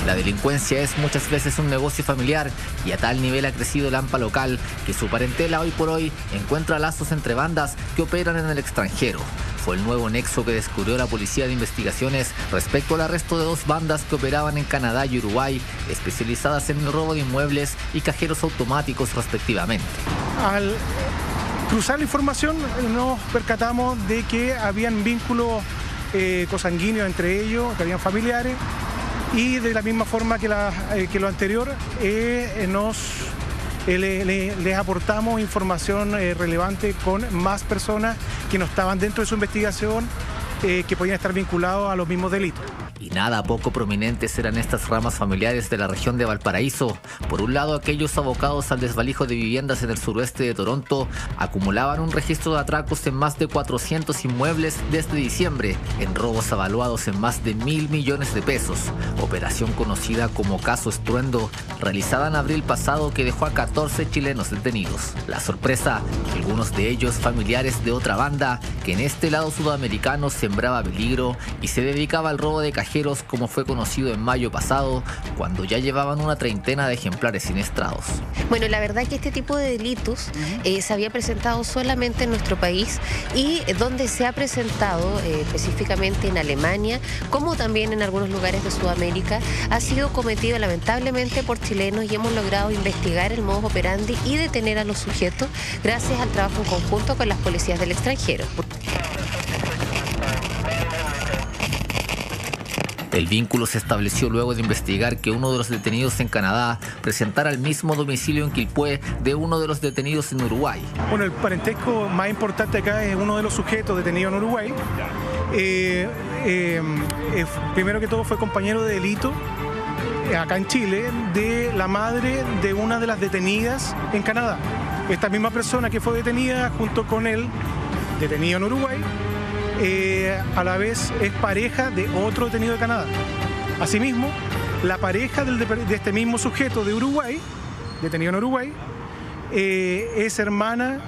La delincuencia es muchas veces un negocio familiar y a tal nivel ha crecido el AMPA local que su parentela hoy por hoy encuentra lazos entre bandas que operan en el extranjero. Fue el nuevo nexo que descubrió la Policía de Investigaciones respecto al arresto de 2 bandas que operaban en Canadá y Uruguay, especializadas en el robo de inmuebles y cajeros automáticos respectivamente. Al cruzar la información nos percatamos de que habían vínculos consanguíneos entre ellos, que habían familiares, y de la misma forma que lo anterior les aportamos información relevante con más personas que no estaban dentro de su investigación, que podían estar vinculados a los mismos delitos. Y nada poco prominentes eran estas ramas familiares de la región de Valparaíso. Por un lado, aquellos abocados al desvalijo de viviendas en el suroeste de Toronto acumulaban un registro de atracos en más de 400 inmuebles desde diciembre, en robos avaluados en más de 1.000 millones de pesos. Operación conocida como Caso Estruendo, realizada en abril pasado, que dejó a 14 chilenos detenidos. La sorpresa, algunos de ellos familiares de otra banda que en este lado sudamericano sembraba peligro y se dedicaba al robo de cajeros, como fue conocido en mayo pasado, cuando ya llevaban una treintena de ejemplares siniestrados. Bueno, la verdad que este tipo de delitos se había presentado solamente en nuestro país y donde se ha presentado específicamente en Alemania, como también en algunos lugares de Sudamérica, ha sido cometido lamentablemente por chilenos y hemos logrado investigar el modus operandi y detener a los sujetos gracias al trabajo en conjunto con las policías del extranjero. El vínculo se estableció luego de investigar que uno de los detenidos en Canadá presentara el mismo domicilio en Quilpué de uno de los detenidos en Uruguay. Bueno, el parentesco más importante acá es uno de los sujetos detenidos en Uruguay. Primero que todo fue compañero de delito acá en Chile de la madre de una de las detenidas en Canadá. Esta misma persona que fue detenida junto con él, detenido en Uruguay, a la vez es pareja de otro detenido de Canadá. Asimismo, la pareja de este mismo sujeto de Uruguay, detenido en Uruguay, es hermana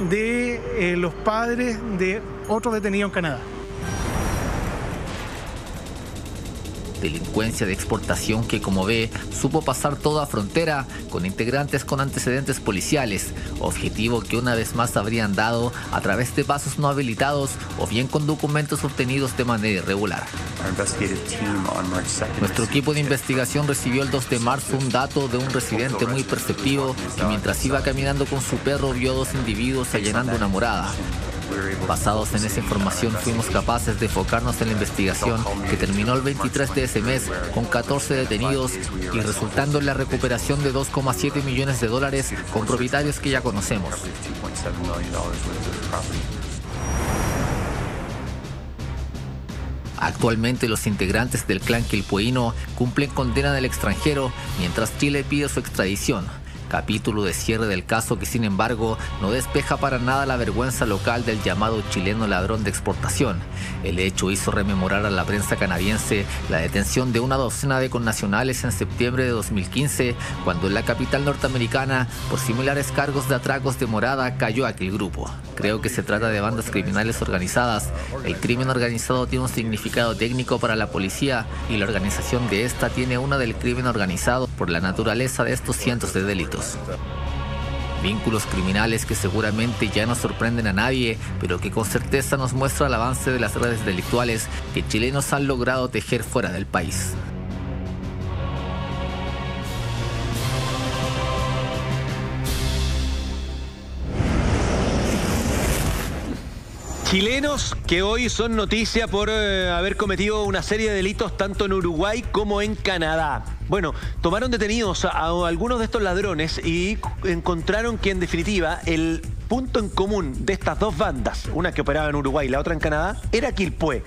de los padres de otro detenido en Canadá. Delincuencia de exportación que, como ve, supo pasar toda frontera con integrantes con antecedentes policiales, objetivo que una vez más habrían dado a través de pasos no habilitados o bien con documentos obtenidos de manera irregular. Nuestro equipo de investigación recibió el 2 de marzo un dato de un residente muy perceptivo que mientras iba caminando con su perro vio 2 individuos allanando una morada. Basados en esa información fuimos capaces de enfocarnos en la investigación que terminó el 23 de ese mes con 14 detenidos y resultando en la recuperación de 2,7 millones de dólares con propietarios que ya conocemos. Actualmente los integrantes del clan quilpueíno cumplen condena en el extranjero mientras Chile pide su extradición. Capítulo de cierre del caso que, sin embargo, no despeja para nada la vergüenza local del llamado chileno ladrón de exportación. El hecho hizo rememorar a la prensa canadiense la detención de una docena de connacionales en septiembre de 2015, cuando en la capital norteamericana, por similares cargos de atracos de morada, cayó aquel grupo. Creo que se trata de bandas criminales organizadas. El crimen organizado tiene un significado técnico para la policía y la organización de esta tiene una del crimen organizado por la naturaleza de estos cientos de delitos. Vínculos criminales que seguramente ya no sorprenden a nadie, pero que con certeza nos muestra el avance de las redes delictuales que chilenos han logrado tejer fuera del país. Chilenos que hoy son noticia por haber cometido una serie de delitos tanto en Uruguay como en Canadá. Bueno, tomaron detenidos a algunos de estos ladrones y encontraron que en definitiva el punto en común de estas 2 bandas, una que operaba en Uruguay y la otra en Canadá, era Quilpué.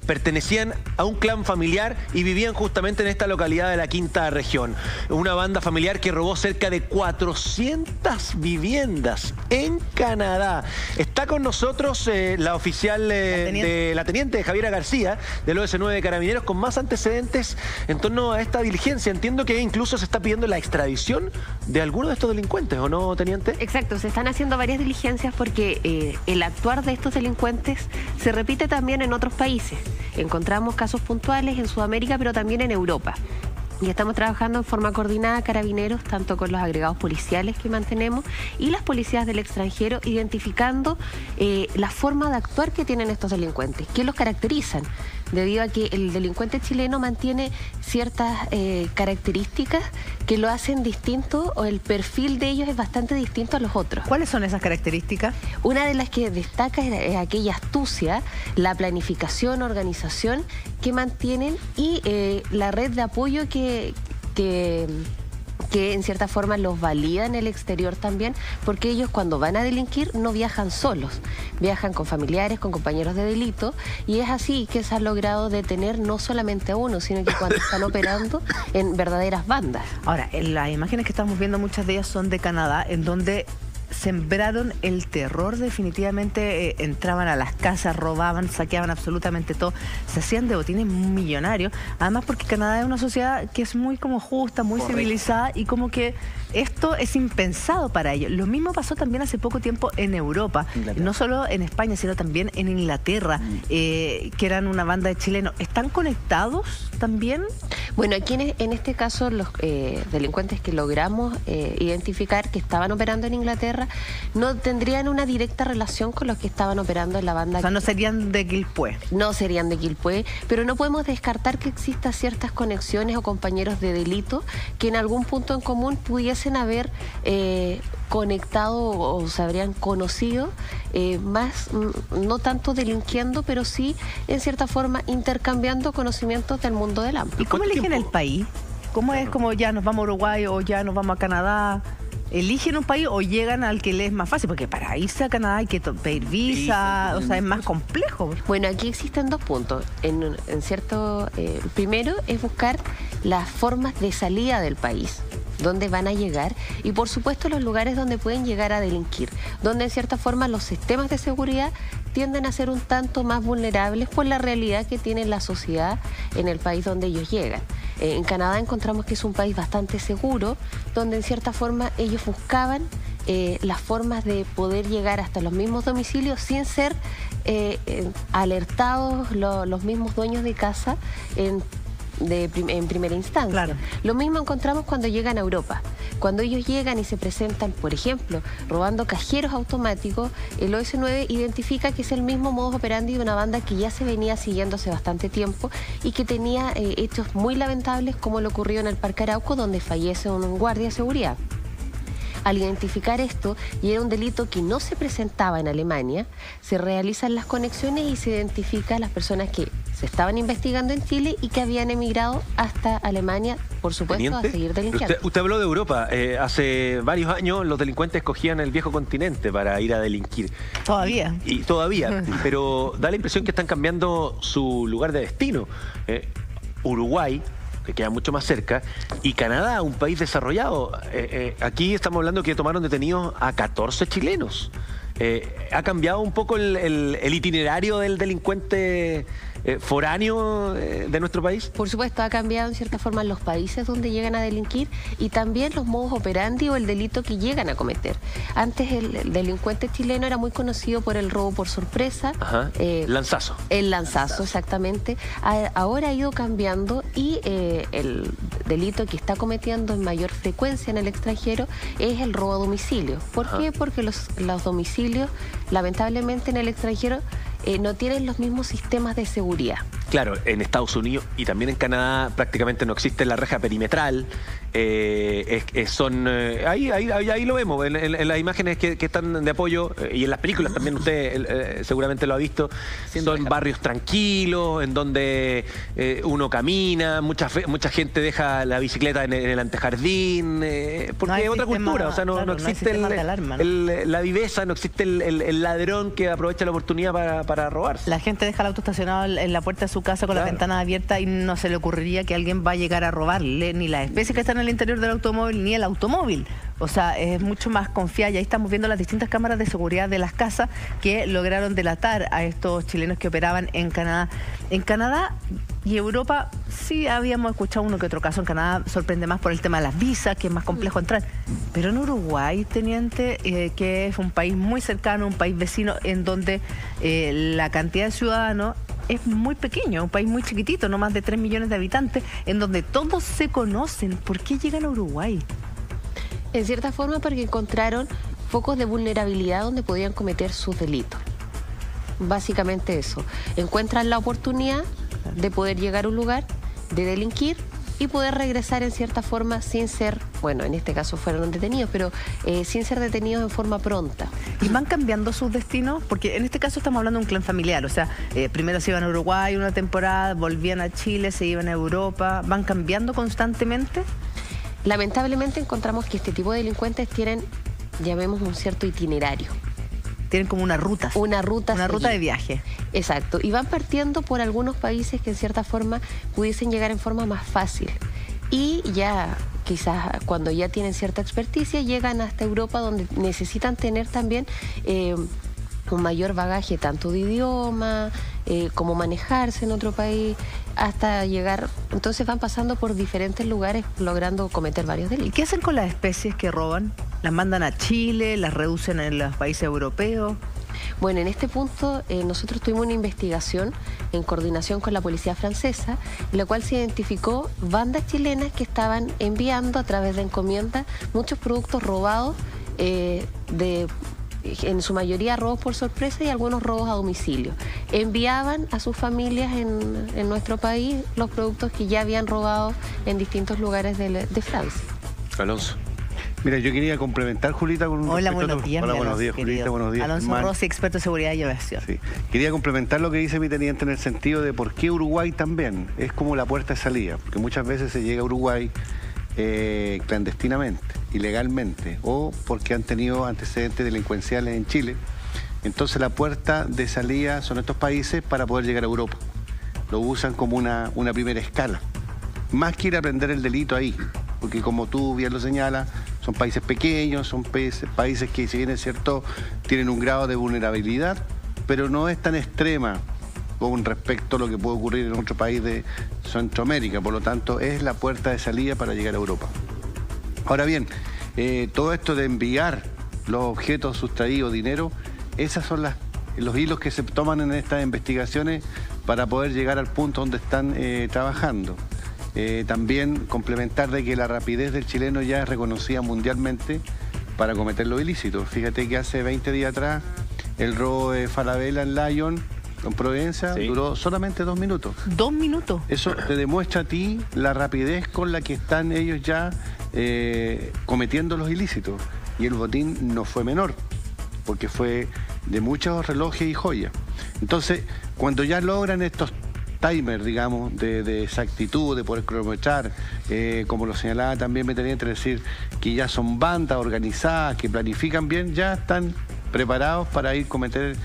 Pertenecían a un clan familiar y vivían justamente en esta localidad de la Quinta Región. Una banda familiar que robó cerca de 400 viviendas en Canadá. Está con nosotros la oficial la teniente Javiera García, del OS9 de Carabineros, con más antecedentes en torno a esta diligencia. Entiendo que incluso se está pidiendo la extradición de algunos de estos delincuentes, ¿o no, teniente? Exacto, se están haciendo varias diligencias porque el actuar de estos delincuentes se repite también en otros países. Encontramos casos puntuales en Sudamérica, pero también en Europa. Y estamos trabajando en forma coordinada, Carabineros, tanto con los agregados policiales que mantenemos y las policías del extranjero, identificando la forma de actuar que tienen estos delincuentes, qué los caracterizan, debido a que el delincuente chileno mantiene ciertas características que lo hacen distinto, o el perfil de ellos es bastante distinto a los otros. ¿Cuáles son esas características? Una de las que destaca es aquella astucia, la planificación, organización que mantienen y la red de apoyo que en cierta forma los valida en el exterior también, porque ellos cuando van a delinquir no viajan solos, viajan con familiares, con compañeros de delito, y es así que se ha logrado detener no solamente a uno, sino que cuando están operando en verdaderas bandas. Ahora, en las imágenes que estamos viendo, muchas de ellas son de Canadá, en donde sembraron el terror definitivamente, entraban a las casas, robaban, saqueaban absolutamente todo, se hacían de botines millonarios, además porque Canadá es una sociedad que es muy como justa, muy civilizada, y como que esto es impensado para ellos. Lo mismo pasó también hace poco tiempo en Europa, no solo en España, sino también en Inglaterra, que eran una banda de chilenos. ¿Están conectados también? Bueno, aquí en este caso los delincuentes que logramos identificar que estaban operando en Inglaterra no tendrían una directa relación con los que estaban operando en la banda. O sea, no serían de Quilpué. No serían de Quilpué, pero no podemos descartar que existan ciertas conexiones o compañeros de delito que en algún punto en común pudiesen haber conectado o se habrían conocido, más no tanto delinquiendo, pero sí en cierta forma intercambiando conocimientos del mundo del AMPA. ¿Y cómo eligen el país? ¿Cómo es como ya nos vamos a Uruguay o ya nos vamos a Canadá? ¿Eligen un país o llegan al que les es más fácil? Porque para irse a Canadá hay que pedir visa, o sea, es más complejo. Bueno, aquí existen dos puntos. En cierto, primero es buscar las formas de salida del país, dónde van a llegar, y por supuesto los lugares donde pueden llegar a delinquir, donde en cierta forma los sistemas de seguridad tienden a ser un tanto más vulnerables por la realidad que tiene la sociedad en el país donde ellos llegan. En Canadá encontramos que es un país bastante seguro, donde en cierta forma ellos buscaban las formas de poder llegar hasta los mismos domicilios sin ser alertados los mismos dueños de casa en primera instancia. Claro. Lo mismo encontramos cuando llegan a Europa. Cuando ellos llegan y se presentan, por ejemplo, robando cajeros automáticos, el OS9 identifica que es el mismo modus operandi de una banda que ya se venía siguiendo hace bastante tiempo y que tenía hechos muy lamentables, como lo ocurrió en el Parque Arauco, donde fallece un guardia de seguridad. Al identificar esto, y era un delito que no se presentaba en Alemania, se realizan las conexiones y se identifica a las personas que se estaban investigando en Chile y que habían emigrado hasta Alemania, por supuesto, a seguir delinquiendo. Usted habló de Europa. Hace varios años los delincuentes escogían el viejo continente para ir a delinquir. Todavía. Y todavía, pero da la impresión que están cambiando su lugar de destino. Uruguay, que queda mucho más cerca, y Canadá, un país desarrollado. Aquí estamos hablando que tomaron detenidos a 14 chilenos. ¿Ha cambiado un poco el itinerario del delincuente foráneo de nuestro país? Por supuesto, ha cambiado en cierta forma los países donde llegan a delinquir y también los modus operandi o el delito que llegan a cometer. Antes el delincuente chileno era muy conocido por el robo por sorpresa. Ajá. Lanzazo. El lanzazo, exactamente. Ahora ha ido cambiando y el delito que está cometiendo en mayor frecuencia en el extranjero es el robo a domicilio. ¿Por qué? Porque los domicilios, lamentablemente en el extranjero, no tienen los mismos sistemas de seguridad. Claro, en Estados Unidos y también en Canadá prácticamente no existe la reja perimetral. Ahí lo vemos, en las imágenes que están de apoyo, y en las películas también usted seguramente lo ha visto. Son barrios tranquilos, en donde uno camina, mucha gente deja la bicicleta en el antejardín, porque es otra cultura, o sea, no existe la viveza, no existe el ladrón que aprovecha la oportunidad para robarse. La gente deja el auto estacionado en la puerta de su casa con la ventana abierta y no se le ocurriría que alguien va a llegar a robarle ni las especies que están en el interior del automóvil ni el automóvil. O sea, es mucho más confiable. Y ahí estamos viendo las distintas cámaras de seguridad de las casas que lograron delatar a estos chilenos que operaban en Canadá. En Canadá y Europa sí habíamos escuchado uno que otro caso. En Canadá sorprende más por el tema de las visas, que es más complejo entrar. Pero en Uruguay, teniente, que es un país muy cercano, un país vecino, en donde la cantidad de ciudadanos es muy pequeño, un país muy chiquitito, no más de 3 millones de habitantes, en donde todos se conocen. ¿Por qué llegan a Uruguay? En cierta forma porque encontraron focos de vulnerabilidad donde podían cometer sus delitos. Básicamente eso. Encuentran la oportunidad de poder llegar a un lugar, de delinquir y poder regresar en cierta forma sin ser, bueno, en este caso fueron detenidos, pero sin ser detenidos en forma pronta. ¿Y van cambiando sus destinos? Porque en este caso estamos hablando de un clan familiar, o sea, primero se iban a Uruguay una temporada, volvían a Chile, se iban a Europa, ¿van cambiando constantemente? Lamentablemente encontramos que este tipo de delincuentes tienen, llamemos, un cierto itinerario. Tienen como una ruta. Una ruta de viaje. Exacto. Y van partiendo por algunos países que en cierta forma pudiesen llegar en forma más fácil. Y ya quizás cuando ya tienen cierta experticia llegan hasta Europa, donde necesitan tener también un mayor bagaje tanto de idioma, como manejarse en otro país, hasta llegar. Entonces van pasando por diferentes lugares logrando cometer varios delitos. ¿Y qué hacen con las especies que roban? ¿Las mandan a Chile? ¿Las reducen en los países europeos? Bueno, en este punto nosotros tuvimos una investigación en coordinación con la policía francesa, en la cual se identificó bandas chilenas que estaban enviando a través de encomienda muchos productos robados, en su mayoría robos por sorpresa y algunos robos a domicilio. Enviaban a sus familias en nuestro país los productos que ya habían robado en distintos lugares de Francia. Alonso. Mira, yo quería complementar, Julita, con Hola, buenos días. Hola, buenos días, Julita, buenos días. Alonso Rossi, experto en seguridad y aviación. Sí. Quería complementar lo que dice mi teniente en el sentido de por qué Uruguay también es como la puerta de salida, porque muchas veces se llega a Uruguay clandestinamente, ilegalmente, o porque han tenido antecedentes delincuenciales en Chile. Entonces la puerta de salida son estos países para poder llegar a Europa. Lo usan como una primera escala. Más que ir a aprender el delito ahí, porque como tú bien lo señalas, son países pequeños, son países que, si bien es cierto, tienen un grado de vulnerabilidad, pero no es tan extrema con respecto a lo que puede ocurrir en otro país de Centroamérica. Por lo tanto, es la puerta de salida para llegar a Europa. Ahora bien, todo esto de enviar los objetos sustraídos, dinero, esos son los hilos que se toman en estas investigaciones para poder llegar al punto donde están trabajando. También complementar de que la rapidez del chileno ya es reconocida mundialmente para cometer lo ilícito. Fíjate que hace 20 días atrás el robo de Falabella en Lyon, en Providencia, sí, duró solamente 2 minutos. 2 minutos. Eso te demuestra a ti la rapidez con la que están ellos ya cometiendo los ilícitos. Y el botín no fue menor, porque fue de muchos relojes y joyas. Entonces, cuando ya logran estos timer, digamos, de exactitud, de poder cronometrar, como lo señalaba también me tenía que decir, que ya son bandas organizadas, que planifican bien, ya están preparados para ir a cometer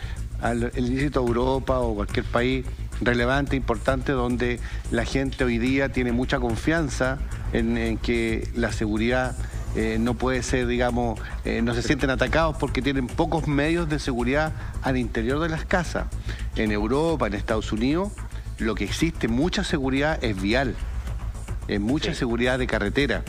el ilícito a Europa o cualquier país relevante, importante, donde la gente hoy día tiene mucha confianza en que la seguridad no puede ser, digamos, no se sienten atacados porque tienen pocos medios de seguridad al interior de las casas. En Europa, en Estados Unidos, lo que existe, mucha seguridad es vial, es mucha seguridad de carretera.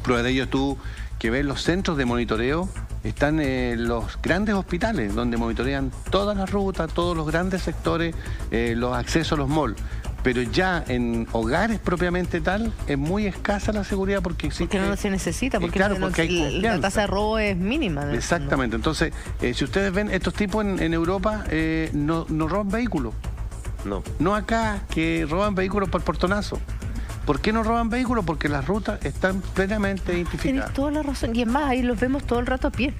Prueba de ello tú que ves los centros de monitoreo, están los grandes hospitales donde monitorean todas las rutas, todos los grandes sectores, los accesos a los malls. Pero ya en hogares propiamente tal, es muy escasa la seguridad porque existe... Porque no se necesita, porque, claro, porque hay confianza. La tasa de robo es mínima. Exactamente. Entonces, si ustedes ven, estos tipos en Europa no roban vehículos. No acá, que roban vehículos por portonazo. ¿Por qué no roban vehículos? Porque las rutas están plenamente identificadas. Tienes toda la razón. Y es más, ahí los vemos todo el rato a pie.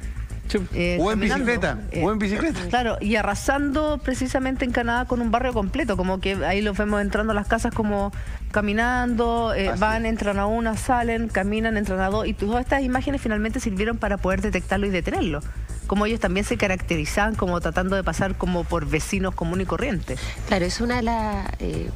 O en bicicleta, o en bicicleta. Claro, y arrasando precisamente en Canadá con un barrio completo, como que ahí los vemos entrando a las casas como caminando, van, entran a una, salen, caminan, entran a dos, y todas estas imágenes finalmente sirvieron para poder detectarlo y detenerlo. Como ellos también se caracterizaban como tratando de pasar como por vecinos común y corriente. Claro, es una de las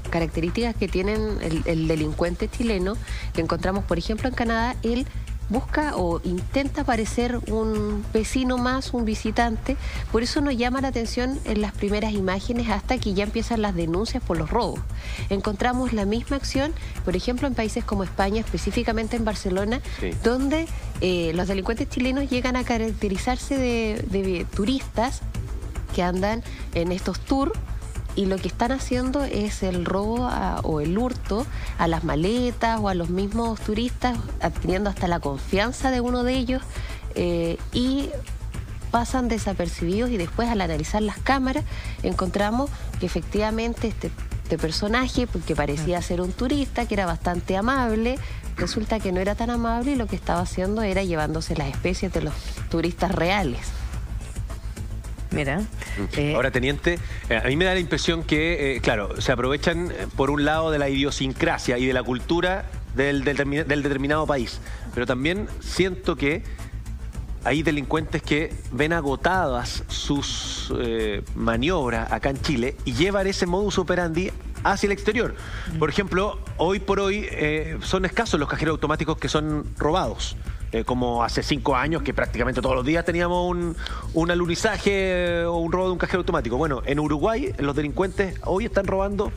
características que tienen el delincuente chileno, que encontramos, por ejemplo, en Canadá. Él busca o intenta parecer un vecino más, un visitante. Por eso nos llama la atención en las primeras imágenes hasta que ya empiezan las denuncias por los robos. Encontramos la misma acción, por ejemplo, en países como España, específicamente en Barcelona, sí, donde los delincuentes chilenos llegan a caracterizarse de turistas que andan en estos tours y lo que están haciendo es el robo o el hurto a las maletas o a los mismos turistas, adquiriendo hasta la confianza de uno de ellos y pasan desapercibidos, y después al analizar las cámaras encontramos que efectivamente este personaje, que parecía ser un turista, que era bastante amable, resulta que no era tan amable y lo que estaba haciendo era llevándose las especies de los turistas reales. Mira. Ahora, teniente, a mí me da la impresión que, claro, se aprovechan por un lado de la idiosincrasia y de la cultura del determinado país, pero también siento que hay delincuentes que ven agotadas sus maniobras acá en Chile y llevan ese modus operandi hacia el exterior. Por ejemplo, hoy por hoy son escasos los cajeros automáticos que son robados. Como hace 5 años que prácticamente todos los días teníamos un alunizaje o un robo de un cajero automático. Bueno, en Uruguay los delincuentes hoy están robando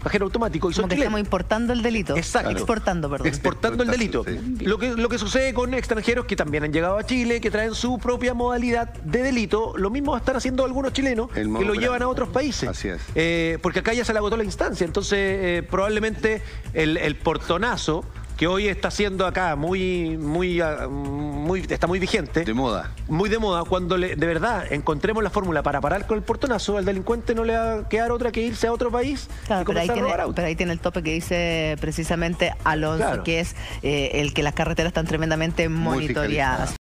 cajero automático y son como que chilenos. estamos importando el delito. Exacto. Exportando, perdón. Exportando el delito. Sí. Lo que sucede con extranjeros que también han llegado a Chile, que traen su propia modalidad de delito, lo mismo están haciendo algunos chilenos que lo llevan a otros países. Así es. Porque acá ya se le agotó la instancia. Entonces, probablemente el portonazo que hoy está siendo acá está muy vigente. De moda. Muy de moda. Cuando de verdad encontremos la fórmula para parar con el portonazo, al delincuente no le va a quedar otra que irse a otro país Claro, y comenzar a robar autos. pero ahí tiene el tope que dice precisamente Alonso, Claro. que es el que las carreteras están tremendamente monitoreadas.